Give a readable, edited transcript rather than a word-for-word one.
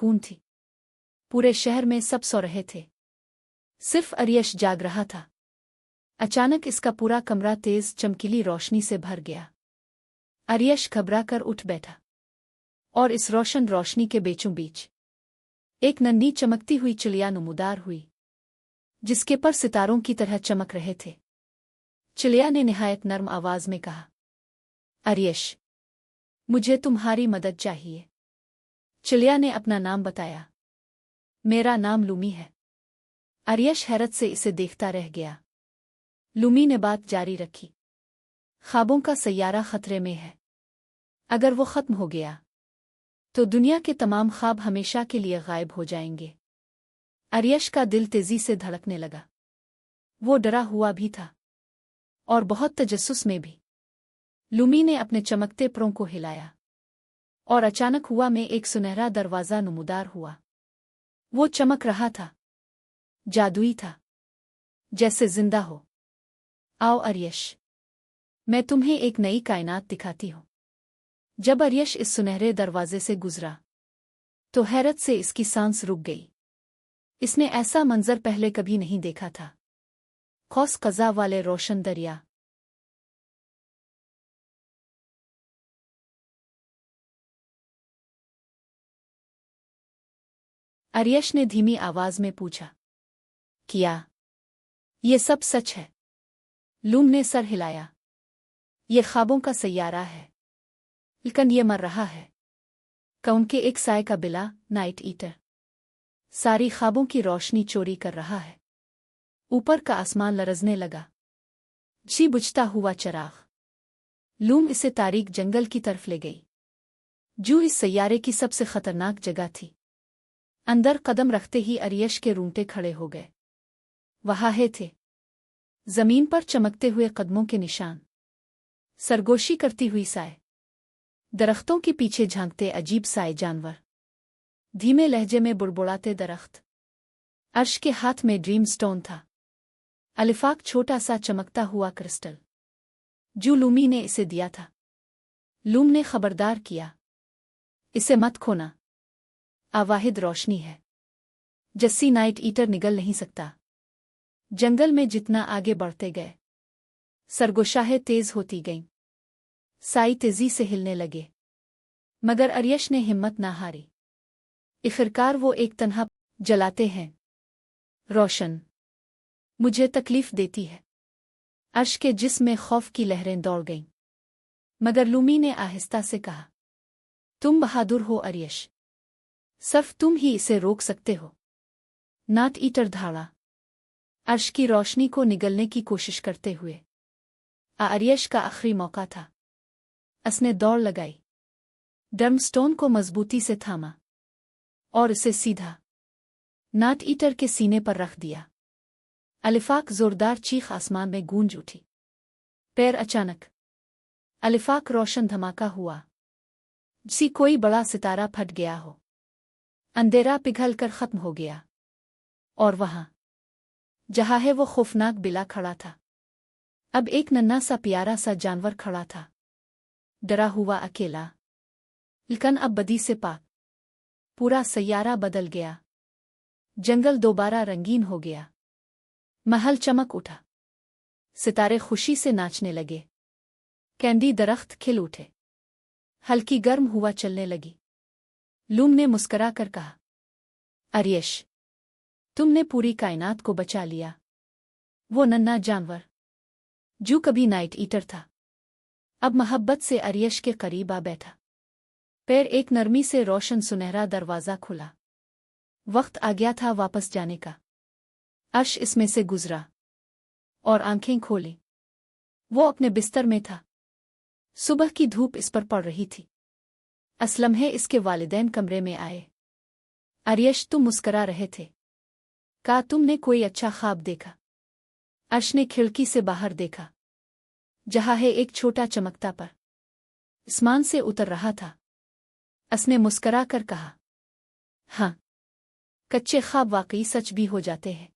सुकून थी। पूरे शहर में सब सो रहे थे, सिर्फ अरियश जाग रहा था। अचानक इसका पूरा कमरा तेज चमकीली रोशनी से भर गया। अरियश घबराकर उठ बैठा और इस रोशन रोशनी के बीचों बीच एक नन्ही चमकती हुई चिड़िया नमूदार हुई, जिसके पर सितारों की तरह चमक रहे थे। चिड़िया ने निहायत नर्म आवाज में कहा, अरियश, मुझे तुम्हारी मदद चाहिए। चिड़िया ने अपना नाम बताया। मेरा नाम लूमी है। अरियश हैरत से इसे देखता रह गया। लूमी ने बात जारी रखी, ख्वाबों का सैयारा खतरे में है। अगर वो खत्म हो गया तो दुनिया के तमाम ख्वाब हमेशा के लिए गायब हो जाएंगे। अरियश का दिल तेजी से धड़कने लगा। वो डरा हुआ भी था और बहुत तजस्सुस में भी। लूमी ने अपने चमकते परों को हिलाया और अचानक हुआ में एक सुनहरा दरवाज़ा नमूदार हुआ। वो चमक रहा था, जादुई था, जैसे जिंदा हो। आओ अरियश, मैं तुम्हें एक नई कायनात दिखाती हूँ। जब अरियश इस सुनहरे दरवाजे से गुजरा तो हैरत से इसकी सांस रुक गई। इसने ऐसा मंजर पहले कभी नहीं देखा था। खौस कज़ा वाले रोशन दरिया। अरियश ने धीमी आवाज में पूछा, क्या ये सब सच है? लूम ने सर हिलाया। ये ख्वाबों का सैयारा है, लेकिन ये मर रहा है। कौन के एक साय का बिला, नाइट ईटर, सारी ख्वाबों की रोशनी चोरी कर रहा है। ऊपर का आसमान लरजने लगा, जी बुझता हुआ चराग। लूम इसे तारीक जंगल की तरफ ले गई, जो इस सैयारे की सबसे खतरनाक जगह थी। अंदर कदम रखते ही अरियश के रूंगटे खड़े हो गए। वहाँ है थे, जमीन पर चमकते हुए कदमों के निशान, सरगोशी करती हुई साए, दरख्तों के पीछे झांकते अजीब साए जानवर, धीमे लहजे में बुड़बुड़ाते दरख्त। अर्श के हाथ में ड्रीम स्टोन था, अलिफाक छोटा सा चमकता हुआ क्रिस्टल, जो लूमी ने इसे दिया था। लूम ने खबरदार किया, इसे मत खोना, आवाहिद रोशनी है, जस्सी नाइट ईटर निगल नहीं सकता। जंगल में जितना आगे बढ़ते गए, सरगोशाहें तेज होती गईं, साई तेजी से हिलने लगे, मगर अरियश ने हिम्मत ना हारी। आखिरकार वो एक तन्हा जलाते हैं रोशन, मुझे तकलीफ देती है। अर्श के जिस्म में खौफ की लहरें दौड़ गईं, मगर लूमी ने आहिस्ता से कहा, तुम बहादुर हो अरियश, सिर्फ तुम ही इसे रोक सकते हो। नाट ईटर धाड़ा अर्श की रोशनी को निगलने की कोशिश करते हुए। अरियश का आखिरी मौका था। उसने दौड़ लगाई, डर्मस्टोन को मजबूती से थामा और इसे सीधा नाट ईटर के सीने पर रख दिया। अलिफाक जोरदार चीख आसमान में गूंज उठी। पैर अचानक अलिफाक रोशन धमाका हुआ, जिसी कोई बड़ा सितारा फट गया हो। अंधेरा पिघल कर खत्म हो गया और वहां जहाँ है वो खौफनाक बिला खड़ा था। अब एक नन्हा सा प्यारा सा जानवर खड़ा था, डरा हुआ, अकेला, लेकिन अब बदी से पाक। पूरा सैयारा बदल गया। जंगल दोबारा रंगीन हो गया, महल चमक उठा, सितारे खुशी से नाचने लगे, कैंडी दरख्त खिल उठे, हल्की गर्म हुआ चलने लगी। लूम ने मुस्करा कर कहा, अरियश, तुमने पूरी कायनात को बचा लिया। वो नन्हा जानवर जो कभी नाइट ईटर था, अब मोहब्बत से अरियश के करीब आ बैठा। पैर एक नरमी से रोशन सुनहरा दरवाज़ा खुला। वक्त आ गया था वापस जाने का। अर्श इसमें से गुजरा और आंखें खोली। वो अपने बिस्तर में था। सुबह की धूप इस पर पड़ रही थी। इस लम्हे इसके वालिदैन कमरे में आए। अरियश, तुम मुस्करा रहे थे, क्या तुमने कोई अच्छा ख्वाब देखा? अर्श ने खिड़की से बाहर देखा, जहाँ है एक छोटा चमकता पर आसमान से उतर रहा था। उसने मुस्करा कर कहा, हाँ, कच्चे ख्वाब वाकई सच भी हो जाते हैं।